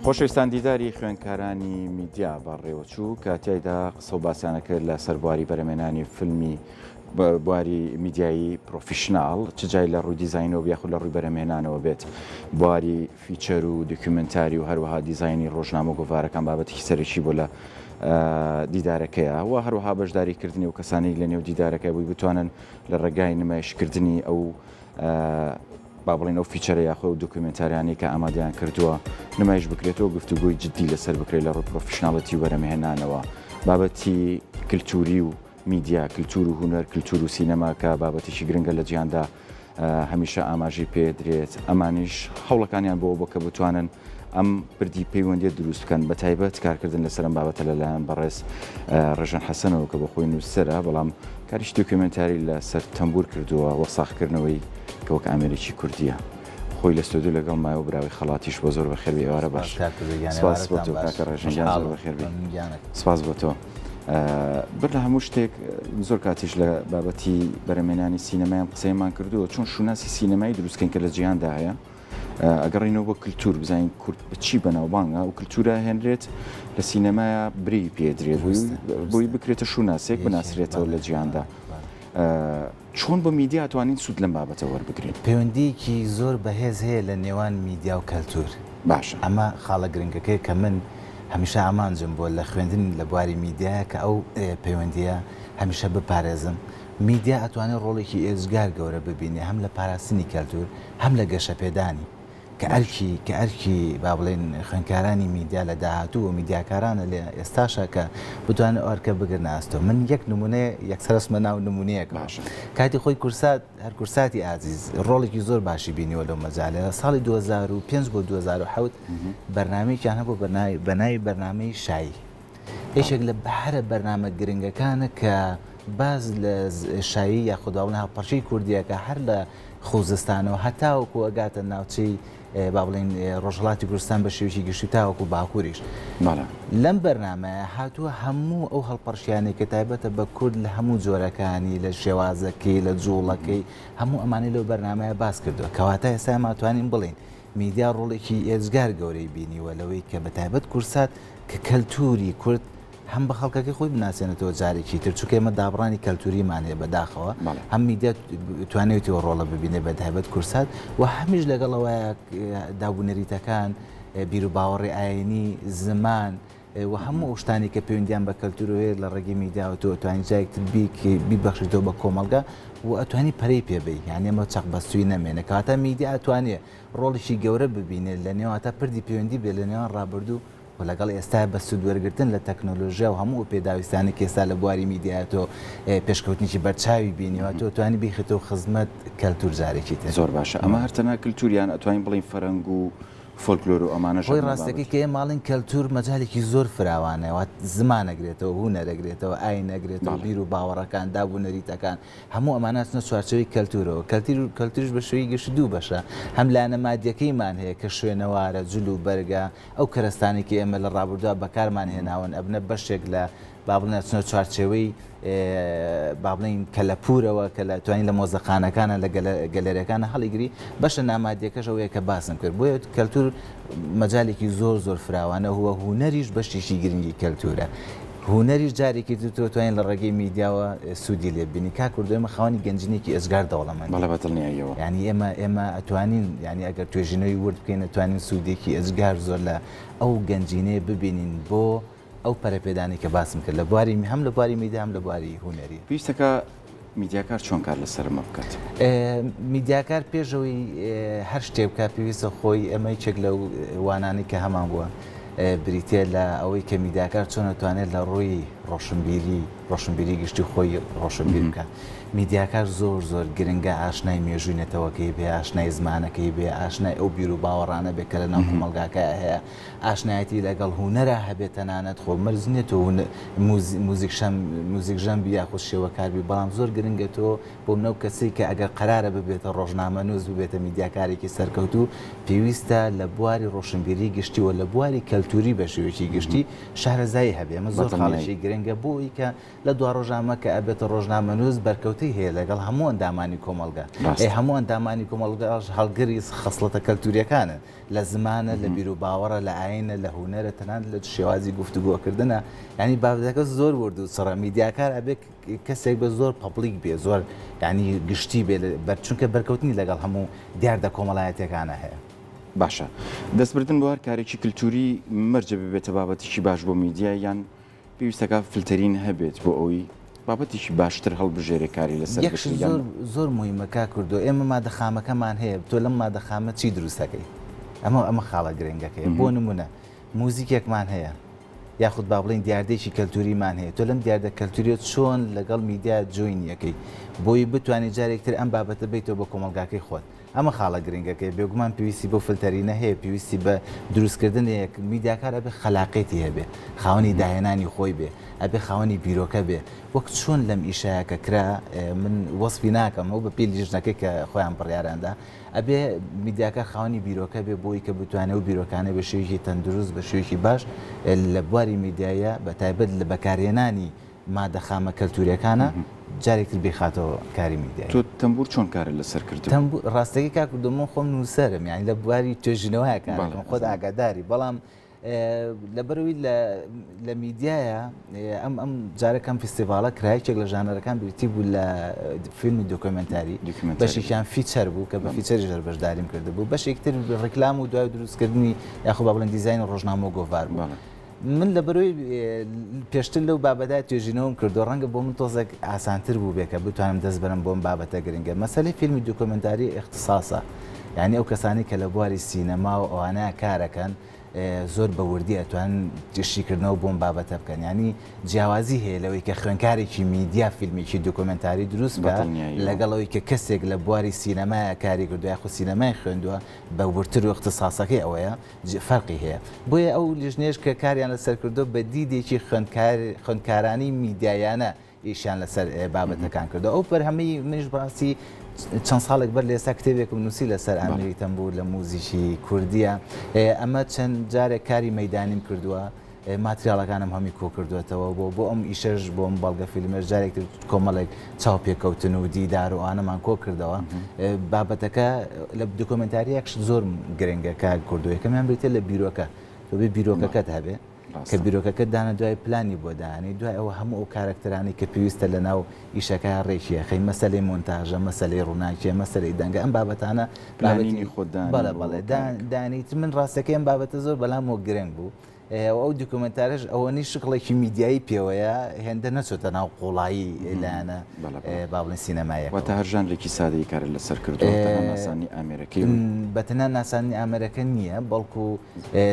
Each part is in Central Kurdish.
خۆشەویستان دیداری خوێندکارانی میدیا بەڕێوەچوو کاتیایدا قسە و باسییانەکرد لە سەربواری بەرەمێنانی فیلمی بواری میدیایی پرۆفیشناڵ چ جای لە ڕووی دیزاینەوە یاخود لە ڕووی بەرەمێنانەوە بێت بواری فیچەر و دکومنتاری و هەروەها دیزاینی ڕۆژنامە گۆڤارەکان بابەتێکی سەرەکی بۆ لە دیدارەکەیە و هەروەها بەشداریکردنی و کەسانی لە نێو دیدارەکە بووی بتوانن لە ڕێگای نمایشکردنی ئەو با بڵێن ئەو فیچەرە یاخۆ و دکومنتاریانی کە ئامادەیان کردووە نمایش بکرێتەوە گفتوگوی جددی لەسەر بکرێت لە ڕووی پرۆفیشناڵەتی و بەرەمهێنانەوە بابەتی کللتوری و میدیا کللتور و هونەر کللتور و سینەماکە بابەتێکی گرنگە لە جیهاندا هەمیشە ئاماژی پێدرێت ئەمانیش هەوڵەکانیان بۆ کە بتوانن ئەم بردی پەیوەندی دروست بکەن بە تایبەت کارکردن لەسەرم بابەتە لەلایەن بەڕێز ڕێژان حەسەنەوە کە بە خۆی نووسەرە بەڵام کاریش دۆکیومنتاری لەسەر تەمبور کردووە وەساخکردنەوەی کە وەک ئامێرێکی کوردیە خۆی لە ستۆدیۆ لەگەڵ مایە و براوی خەڵاتیش بۆ زۆر بەخێربێ ئێوارە باش سپاس بۆ تۆ کاکە ڕێژان زۆر بەخێربێ سپاس بۆ تۆ بەر لە هەموو شتێک زۆر کاتیش لە بابەتی بەرەمێنانی سینەمایان قسەیمان کردووە چۆن شوناسی سینەمایی دروستکەین کە لە جیهاندا هەیە ئەگەڕینەوە بۆ کللتور بزانین کورد بچی بەناوبانگە و کللتورە هێنرێت لە سینەمایە بری پێدرێت بۆی بکرێتە شوناسێک بناسرێتەوە لە جیهاندا چۆن بە میدیا توانین سوود لەم بابەتە وەربگرین پەیوەندیکی زۆر بەهێز هەیە لە نێوان میدیا و کەلتور باشە ئەمە خاڵە گرنگەکەی کە من هەمیشە ئامانجم بۆ لە خوێندن لە بواری میدیایە کە ئەو پەیوەندیە هەمیشە بپارێزم میدیا ئەتوانێت ڕۆڵێکی ئێزگار گەورە ببینێ هەم لە پاراستنی کەلتور هەم لە گەشەپێدانی کە ئەرکی با بڵێن خوێندکارانی میدیا لە داهاتوو و میدیاکارانە لێ ئێستاشە کە بتوانێت ئەوەرکە بگرناستەوە من یەک نمونێ یەکسەرسمە ناو نمونەیەک باشە کاتی خۆی کورسات هەر کورساتی ئازیز ڕۆڵێکی زۆر باشی بینیوە لەو مەجالە لە ساڵی 2005 بۆ 2007 بەرنامەیەکیان هەبوو بەناوی بەرنامەی شایی هیچێک لە بەهرە بەرنامە گرنگەکانە کە باز لە شایی یاخوداوڵ هاوپەرچەی کوردیەکە هەر لە خوزستانەوە هەتاوەکو ئەگاتە ناوچەی با بڵێن ڕۆژهەڵاتی کوردستان بە شێوەیەکی گشتی تاوەکو باکووریش لەم بەرنامەیە هاتووە هەموو ئەو هەڵپەرشیانەی کە تایبەتە بە کورد لە هەموو جۆرەکانی لە شێوازەکەی لە جوڵەکەی هەموو ئەمانەی لەو بەرنامەیە باس کردووە کەواتە ئێستا ماتوانین بڵین میدیا ڕۆڵێکی ئێزگار گەورەی بینیوە لەوەی کە بە تایبەت کورسات کە کەلتوری کورد هەم بە خەڵکەکەی خۆی بناسیێنێتەوە جارێکی تر چونکە ئێمە دابڕانی کەلتوریمان هەیە بەداخەوە هەم میدیا توانێتەوە ڕۆڵە ببینێ بە تایبەت کورسات و هەمیش لەگەڵەوەیە دابوونەریتەکان بیر و باوەڕی ئاینی زمان و هەموو شتانی کە پەیوەندیان بە کەلتورەوەی لە ڕێگەی میدیاوە تۆ ئەتوانی جایەکتر بیبەخشیتەوە بە کۆمەلگا و ئەتوانی پەرەی پێبی یعنی ئەمە چەق بەستووی نەمێنێت کاتە میدیا ئەتوانێت ڕۆڵێکی گەورە ببینێت لە نێواتە پردی پەیوەندی بێ لە نێوان ڕابردوو و لەگەڵ ئێستا بە سوودوەرگرتن لە تەکنۆلۆژیا و هەموو پێداویستانی کێستا لە بواری میدیاتۆ پێشکەوتنیی بەرچاوی بینیوە تۆ توانی بیخێتەوە خزمەت کەلتور جارێکی تر زۆر باشە ئەمە هەرتەنها کللتوریان ئەتوانین بڵین فەرەنگ و فۆلکلۆر و ئەمانە خۆی ڕاستەکەی کە ماڵین کەلتور مەجالێکی زۆر فراوانەوە زمانەگرێتەوە هوەرەگرێتەوە ئاینەگرێتەوە بیر و باوەڕەکان دابوونەریتەکان هەموو ئەمانەچنە چوارچەوەی کەلتورەوە کەلتوریش بە شێوەی گەشت دوو بەشە هەم لایەنە مادیەکەیمان هەیە کە شوێنەوارە جول و بەرگە ئەو کەرەستانێکی ئێمە لە ڕابردووە بەکارمان هێناون ئەبنە بەشێک لە با بڵێن چنە چوارچێوەی با بڵین کە لە پورەوە کە لە توانین لە مۆزەخانەکانە لە گەلەرەکانە هەڵیگری بەشە نامادیەکەشەوەیە کە باسم کرد بۆیە کەلتور مەجالێکی زۆر فراوانە هو هونەریش بەشتێکی گرنگی کەلتورە هونەریش جارێکی تۆ توانین لە ڕێگەی میدیاوە سوودی لێ بینی کا کوردێمە خاوەنی گەنجینێکی ئێزگار دەوڵەمەند ینی ئێمە ئەتوانین ینی ئەگەر توێژینەوەی ورد بکەین ئەتوانین سوودێکی ئێزگار زۆر لە ئەو گەنجینەیە ببینین بۆ ئەو پەرەپێدانی کە باسم کرد لە بواری هەم لە بواری میدیا هەم لە بواری هونەری پێویستەکە میدیاکار چۆن کار لەسەرمە بکات میدیاکار پێشەوەی هەر شتێ بکە پێویستە خۆی ئەمە چێک لە وانانی کە هەمان بووە بریتە لە ئەوەی کە میدیاکار چۆن دەتوانێت لە ڕووی ڕۆشنبیری گشتی خۆی ڕۆشنبیر بکە میدیاکار زۆر گرنگە ئاشنای مێژووینەتەوەکەی بێ ئاشنای زمانەکەی بێ ئاشنای ئەو بیر و باوەڕانە بێ کە لە ناو کۆمەلگاکە هەیە ئاشنایەتی لەگەڵ هونەرە هەبێت تەنانەت خۆ مەرزنێت و موزیک ژەمبی یاخود شێوەکاربی بەڵام زۆر گرنگێتەوە بۆ نەو کەسێک کە ئەگەر قەرارە ببێتە ڕۆژنامە نووس ببێتە میدیاکارێکی سەرکەوتوو پێویستە لە بواری ڕۆشنبیری گشتی و لە بواری کەلتوری بە شێوەیەکی گشتی شارەزایی هەبێ ئەمە زۆر خاڵێکی گرنگە بۆی کە لە دوا ڕۆژنامە کە ئەبێتە ڕۆژنامە نووس بەرکەوت بەرکەوتی هەیە لەگەڵ هەموو ئەندامانی کۆمەلگا هەموو ئەندامانی کۆمەلگاش هەڵگەری خەسڵەتە کەلتوریەکانە لە زمانە لە بیر و باوەڕە لە ئاینە لە هوەرە تەنان لە شێوازی گفتوگۆکردنە ینی بابەتەکە زۆر ورد و سڕە میدیاکار ئەبێ کەسێک بە زۆر پەبلیک بێ زۆر ینی گشتی بێ چونکە بەرکەوتنی لەگەڵ هەموو دیاردە کۆمەڵایەتەکانە هەیە. باشە دەستبردن بۆ هەر کارێکی کللتوری مەرجە ببێتە بابەتێکی باش بۆ میدیا یان پێویستەکە فلتەرین هەبێت بۆ ئەوی بابەتێکی باشتر هەڵبژێرە کاری لەسەر زۆر مهمەکە کردو ئێمە مادەخامەکەمان هەیە تۆ لەم مادەخامە چی دروستەکەی ئەمە خاڵە گرنگەکەی بۆ نمونە موزیکێکمان هەیە یاخود با بڵین دیاردێکی کەلتوریمان هەیە تۆ لەم دیاردە کەلتوریۆت چۆن لەگەڵ میدیا جوینیەکەی بۆی بتوانانی جارێکتر ئەم بابەتە بیتەوە بە کۆمەلگاکەی خۆت ئەمە خاڵە گرنگەکەی بێگومان پێویستی بۆ فلتەرینە هەیە پێویستی بە دروستکردنێک میدیاکار ئەبێ خەلاقێتی هەبێ خاوەنی داهێنانی خۆی بێ ئەبێ خاوەنی بیرۆکە بێ وەک چۆن لەم ئیشایەکە کرا من وەسفی ناکەم ئەو بە پێی لیژنەکەی کە خۆیان بڕیاراندا ئەبێ میدیاکە خاوەنی بیرۆکە بێ بۆی کە بتوانێت و بیرۆکانە بە شێوەیەکی تەندروست بە شێوەیەکی باش لە بواری میدیایە بە تایبەت لە بەکارهێنانی مادەخامە کەلتوریەکانە جارێکتر بێخاتەوە کاری میدیای. تۆ تەمبور چۆن کارە لەسەر کرد؟ ڕاستەکەی کا کردمە خۆم نووسەرم یانی لە بواری توێژینەوەی کارەکەم خۆت ئاگاداری بەڵام لەبەرەوەی لە میدیایە ئەم جارەکەم فستیڤالە کرایەکێک لە ژانەرەکان بریتی بوو لە فیلمی دۆکۆمنتاری بەشێکیان فیچەر بوو کە بە فیچەری ژەر بەشداریم کرده بوو بەشێکتر ڕیکلام و دوای دروستکردنی یاخۆ با بڵێن دیزاین ڕۆژنامە و گۆڤار بوو. من لەبەرەوەی پێشتر لەو بابەتای توێژینەوەم کردو ڕەنگە بۆ من تۆزێک ئاسانتر بوو بێ کە بتوانم دەست بەرم بۆم بابەتە گرنگە مەسەلەی فیلمی دۆکۆمنتاری اختصاسە یعنی ئەو کەسانی کە لە بواری سینەما و ئەوانەیە کارەکەن زۆر بەوردی ئەتوان تشتیکردنەوە بۆم بابەتە بکەن ینی جیاوازی هەیە لەوەی کە خوێنکارێکی میدیا فیلمێکی دۆکۆمنتاری دروست بە لەگەڵەوەی کە کەسێک لە بواری سینەمایە کاری کردو یاخۆ سینەمای خوێندووە بە ورتر و اختصاسەکەی ئەوەیە فەرقی هەیە بۆیە ئەو لیژنێش کە کاریان لەسەر کردو بە دیدێکی خوێندکارانی میدیایانە ئیشان لەسەر بابەتەکان کردو ئەو بەرهەمەی منیش باسی چەند ساڵێک بەر لێستا کتێبێکم نووسی لەسەر ئەمری تەمبور لە موزیکی کوردیە ئەمە چەند جارێک کاری مەیدانیم کردووە ماتریاڵەکانم هەمی کۆ کردوێتەوە بۆ ئەم ئیشەش بۆم بەڵگە فیلمێش جارێکتر کۆمەڵێک چاو پێکەوتن و دیدار و ئانەمان کۆ کردەوە بابەتەکە لە دۆکۆمنتاریەکش زۆر گرنگە کار کردو یەکەمیان بریتە لە بیرۆکە تۆ بێ بیرۆکەکەت هەبێ کە بیرۆکەکە دانە دوای پلانی بۆ دانی دوای ئەوە هەموو ئەو کارکتەرانی کە پێویستە لە ناو ئیشەکە ڕێکیە خەی مەسەلەی مۆنتاژە مەسەلەی ڕووناکیە مەسەلەی دەنگە ئەم بابەتانە بابەتی خۆدان بەڵێ دانیت من ڕاستەکەی ئەم بابەتە زۆر بەلام و گرنگ بوو ئەو دوکۆمنتارش ئەوەنی شقڵێکی میدیایی پێوەیە هێندە نەچۆتە ناو قوڵایی لایەنە با بڵێن سینەمایە واتە هەر ژانرێکی سادەی کارە لەسەر کردو ناسانی ئامێرەکەی بەتەنە ناسانی ئامێرەکە نییە بەڵکو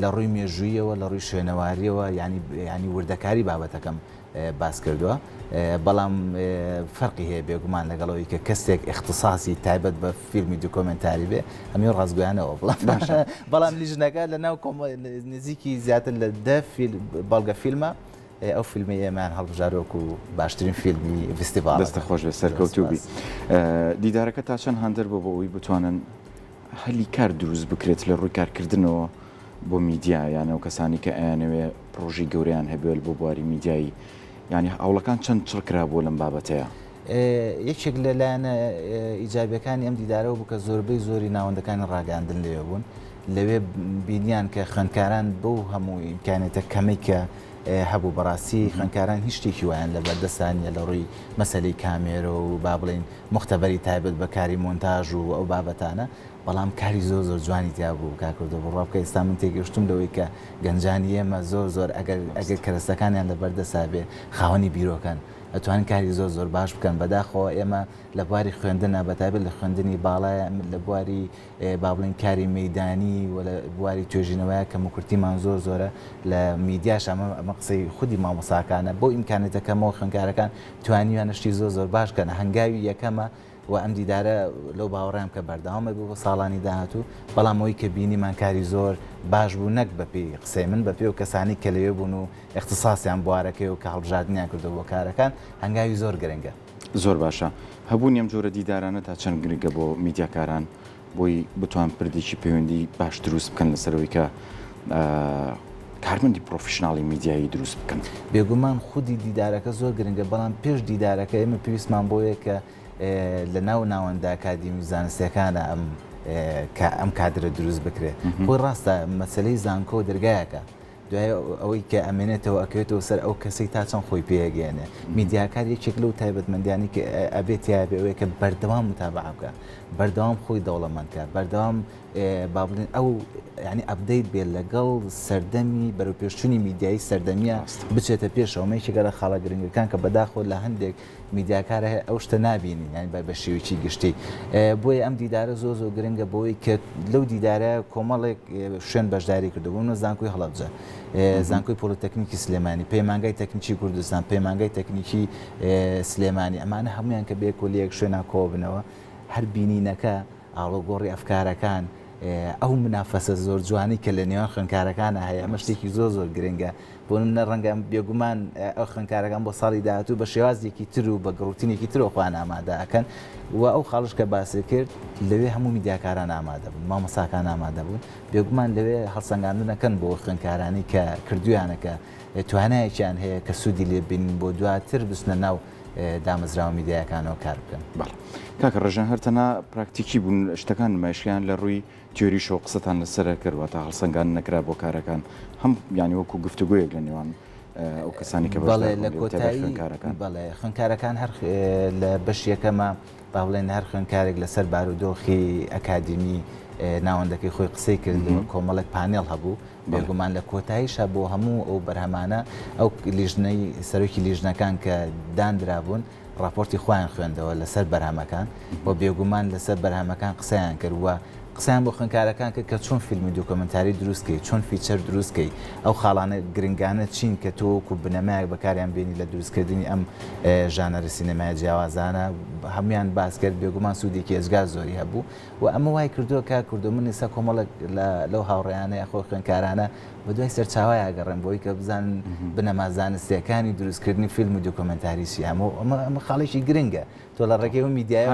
لە ڕووی مێژوویەوە لە ڕووی شوێنەواریەوە ینی وردەکاری بابەتەکەم باس کردووە بەڵام فەرقی هەیە بێگومان لەگەڵەوەی کە کەسێک اختصاسی تایبەت بە فیلمی دۆکۆمنتاری بێ هەمی ڕازگویانەوە بەڵام لیژنەکە لە ناو نزیکی زیاتر لە 10 بەڵگە فیلمە ئەو فیلمی ئێمان هەڵبژارۆک و باشترین فیلمی فستیڤال دەستە خۆش لە سەرکەوتوبی دیدارەکە تا چەند هەندەر بۆ ئەوی بتوانن هەلی کار دروست بکرێت لە ڕووی کارکردنەوە بۆ میدیا یانە و کەسانی کە ئەیانەوێ پرۆژی گەوریان هەبێت بۆ بواری میدیایی ینی هەوڵەکان چەند چڕکرا بۆ لەم بابەتەیە یەکێک لەلایەنە ئیجابیەکانی ئەم دیدارەوە بوو کە زۆربەی زۆری ناوەندەکانی ڕاگەاندن لێوە بوون لەوێ بینیان کە خوێندکاران بەو هەموو ئیمکانێتە کەمەی کە هەبوو بەڕاستی خوێندکاران هیچ شتێکی وایان لە بەردەستانیە لە ڕووی مەسەلەی کامێرە و با بڵێن مختبەری تایبەت بە کاری مۆنتاژ و ئەو بابەتانە بەڵام کاری زۆر زۆر جوانی تیا بوو کاکردو بڕوا بکە ئێستا من تێگەشتم لەوەی کە گەنجانی ئێمە زۆر ئەگەر کەرەستەکانیان لە بەردەسا بێ خاوەنی بیرۆکەن ئەتوانین کاری زۆر باش بکەن بەداخەوە ئێمە لە بواری خوێندنە بەتایبەت لە خوێندنی باڵایە لە بواری با بڵێن کاری مەیدانی و لە بواری توێژینەوەیە کە موکورتیمان زۆرە لە میدیاش ئەمە قسەی خودی مامۆساکانە بۆ ئیمکانێتەکەمەوە خوێندکارەکان توانیوانشتی زۆر باش بکەن هەنگاوی یەکەمە و ئەم دیدارە لەو باوەڕام کە بەردەوامە بوو بۆ ساڵانی داهاتوو بەڵام ئەوەی کە بینیمان کاری زۆر باش بوو نەک بەپێی قسەی من بەپێ و کەسانی کە لەوێ بوون و اختصاسیان بوارەکەی و کە هەڵبژاردنیان کردو بۆ کارەکان هەنگاوی زۆر گرنگە زۆر باشە هەبوون ئەم جۆرە دیدارانە تا چەند گرنگە بۆ میدیاکاران بۆی بتوان پردێکی پەیوەندی باش دروست بکەن لەسەرەوەی کە کارمەندی پرۆفشناڵی میدیایی دروست بکەن. بێگومان خودی دیدارەکە زۆر گرنگە، بەڵام پێش دیدارەکە ئێمە پێویستمان بۆیە کە لە ناوەندە ئاکادیمی زانستیەکانە ئەم کادرە دروست بکرێت. خۆی ڕاستە مەسلەی زانکۆ و دەرگایەکە، دوای ئەوەی کە ئەمێنێتەوە ئەکەوێتەوە سەر ئەو کەسەی تا چەند خۆی پێگەێنێ. میدیاکار یەکێک لەو تایبەتمەندیانی کە ئەبێت یابێەوەی کە بەردەوام متابعە بکە، بەردەوام خۆی دەوڵەمەندکە، بەردەوام با بڵێن ئەو ینی ئەپدەیت بێت لەگەڵ سەردەمی بەروپێشچوونی میدیایی سەردەمیە بچێتە پێشەوە. مەیەکێکە لە خاڵە گرنگەکان کە بەداخۆ لە هەندێک میدیاکارە هەیە ئەو شتە نابینی، ینی بە شێوەیەکی گشتی. بۆیە ئەم دیدارە زۆر گرنگە بۆی کە لەو دیدارە کۆمەڵێک شوێن بەشداری کردبوون، زانکۆی هەڵەبجە، زانکۆی پۆلیتەکنیکی سلێمانی، پەیمانگای تەکنیکی کوردستان، پەیمانگای تەکنیکی سلێمانی، ئەمانە هەمویان کە بێ کۆلیەک شوێنە کۆ بنەوە، هەر بینینەکە ئاڵۆگۆڕی ئەفکارەکان، ئەو منافەسە زۆر جوانی کە لە نێوان خوێندکارەکانە هەیە، ئەمە شتێکی زۆر گرنگە. بۆ نە ڕەنگە بێگومان ئەو خوێندکارەکان بۆ ساڵی داهاتوو بە شێوازێکی تر و بە گڕوتینێکی ترۆخواان ئامادەکەن و ئەو خاڵش کە باسی کرد لەوێ هەموو میدیاکاران ئامادە بوون، مامەساکان ئامادە بوون، بێگومان لەوێ هەڵسەنگاندنەکەن بۆ خوێندکارانی کە کردویانەکە توانایەکیان هەیە کە سوودی لێ بین بۆ دواتر بستنە ناو دامەزراوە میدیاکانەوە کار بکەن. کاکە ڕێژان هەرتەنا پراکتیکی بوون شتەکان نمایشیان لە ڕووی تیۆری شۆ قسەتان لەسەر کردوە تا هەڵسەنگان نەکرا بۆ کارەکان، هەم ینی وەکو گفتوگویەک لە نێوان ئەو کەسانی کە لە کۆتایی بەڵێ خوێندکارەکان هەر لە بەش یەکەمە با بڵێن هەر خوێندکارێک لەسەر بارودۆخی ئەکادیمی ناوەندەکەی خۆی قسەی کردەوە، کۆمەڵێک پانێڵ هەبوو، بێگومان لە کۆتاییشە بۆ هەموو ئەو بەرهەمانە ئەو لیژنەی سەرۆکی لیژنەکان کە دانرابوون راپۆرتی خۆیان خوێندەوە لەسەر بەرهەمەکان، بۆ بێگومان لەسەر بەرهەمەکان قسەیان کردووە، قسەیان بۆ خوێندکارەکان کە چۆن فیلمی دوکۆمنتاری دروستکەی، چۆن فیچەر دروستکەی، ئەو خاڵانە گرنگانە چین کە تۆ وەکو بنەمایەک بەکاریان بینی لە دروستکردنی ئەم ژانەرە سینەمای جیاوازانە، هەمویان باس کرد، بێگومان سوودێکی ئێزگار زۆری هەبوو و ئەمە وای کردووە کا کردو من ئێستا کۆمەڵک لەو هاوڕێیانەیە خۆ خوێندکارانە بە دوای سەرچاوای ئاگەڕێن بۆی کە بزانن بنەما زانستیەکانی دروستکردنی فیلم و دوکۆمنتاریسی ئەمە خاڵێکی گرنگە. تۆ لە ڕێگەی و میدیایە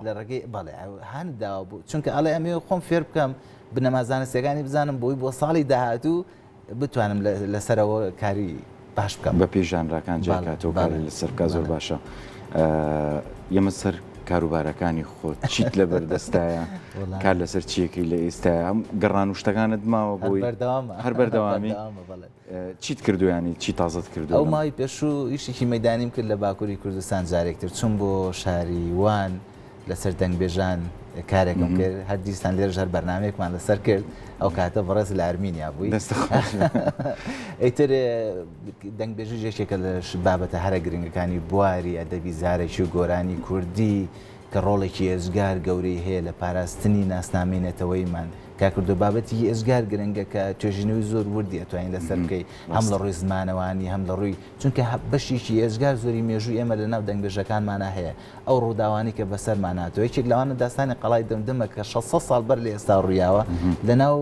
لە ڕێگەی بەڵێ هەنداوە بوو، چونکە ئەڵێ ئەمێ خۆم فێر بکەم بنەما زانستیەکانی بزانم بۆی بۆ ساڵی داهاتوو بتوانم لەسەرەوە کاری باش بکەم بە پێژانراکان جێکاتەوە کاری لەسەر بکە زۆر باشە. ئێمە سەر کاروبارەکانی خۆت چیت لە بەردەستایە کار لەسەر چیەکەی لە ئێستاە ئەم گەڕان و شتەکانت ماوە بۆی هەر بەردەوامی چیت کردویانی چی تازت کردو؟ ئەو مای پێشوو ئیشێکی مەدانیم کرد لە باکووری کوردستان جارێکتر چوون بۆ شاری وان لەسەر دەنگبێژان کارێکم کرد، هەر دیستان لێرە هەر بەرنامەیەکمان لەسەر کرد، ئەو کاتە بەڕێز لە ئەرمینیا بووی. ئەیتر دەنگبێژی ژێشێکە لە بابەتە هەرە گرنگەکانی بواری ئەدەبی زارێکی و گۆرانی کوردی کە ڕۆڵێکی ئێزگار گەورەی هەیە لە پاراستنی ناسنامێنێتەوەیمان کاکردو بابەتی ئێزگار گرنگە کە توێژینەوەی زۆر وردی ئەتوانین لەسەر بکەی، هەم لە ڕووی زمانەوانی هەم لە ڕووی چونکە بەشێکی ئێزگار زۆری مێژووی ئێمە لە ناو دەنگبێژەکانمانە هەیە، ئەو ڕووداوانی کە بەسەر ماناتەوە یەکێک لەوانە داستانی قەڵای دەمدەمە کە 600 ساڵ بەر لە ئێستا ڕوویاوە لە ناو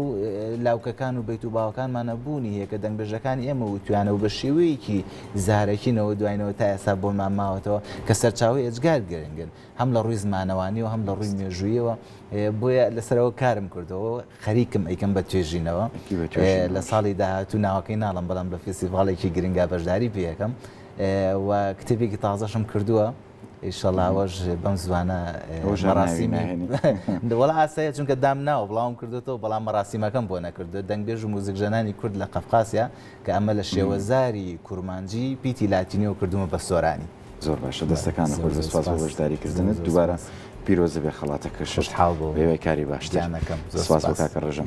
لاوکەکان و بەیت و باوەکانمانە بوونی هەیە کە دەنگبێژەکانی ئێمە وتوانەوە بە شێوەیەکی زارەکینەوە دوایینەوە تا ئێستا بۆمان ماوەتەوە کە سەرچاوی ئێزگار گرنگن، هەم لە ڕووی زمانەوانی و هەم لە ڕووی مێژوویەوە. بۆیە لەسەرەوە کارم کردەوە خەریکم ئەیکەم بە توێژینەوە لە ساڵی داهاتوو ناوەکەی ناڵم، بەڵام لە فێستیڤاڵێکی گرنگا بەشداری پێیەکەم و کتێبێکی تازەشم کردووە ئیشەڵاوەش بەم زوانە وەڵا ئاسایە چونکە دام ناوە بڵاوم کردوێتەوە، بەڵام مەراسیمەکەم بۆ نەکردو. دەنگبێژ و موزیکژەنانی کورد لە قەفقاسیا کە ئەمە لە شێوەزاری کورمانجی پیتی لاتینیەوە کردومە بە سۆرانی. زۆر باشە، دەستەکانە خۆش دەسپاس بۆ بەشداریکردنت، دووبارە پیرۆزە بێ خەڵاتە کەشش بێوەی کاری باشتر. جانەکەم سپاس بۆ کاکە ڕێژان.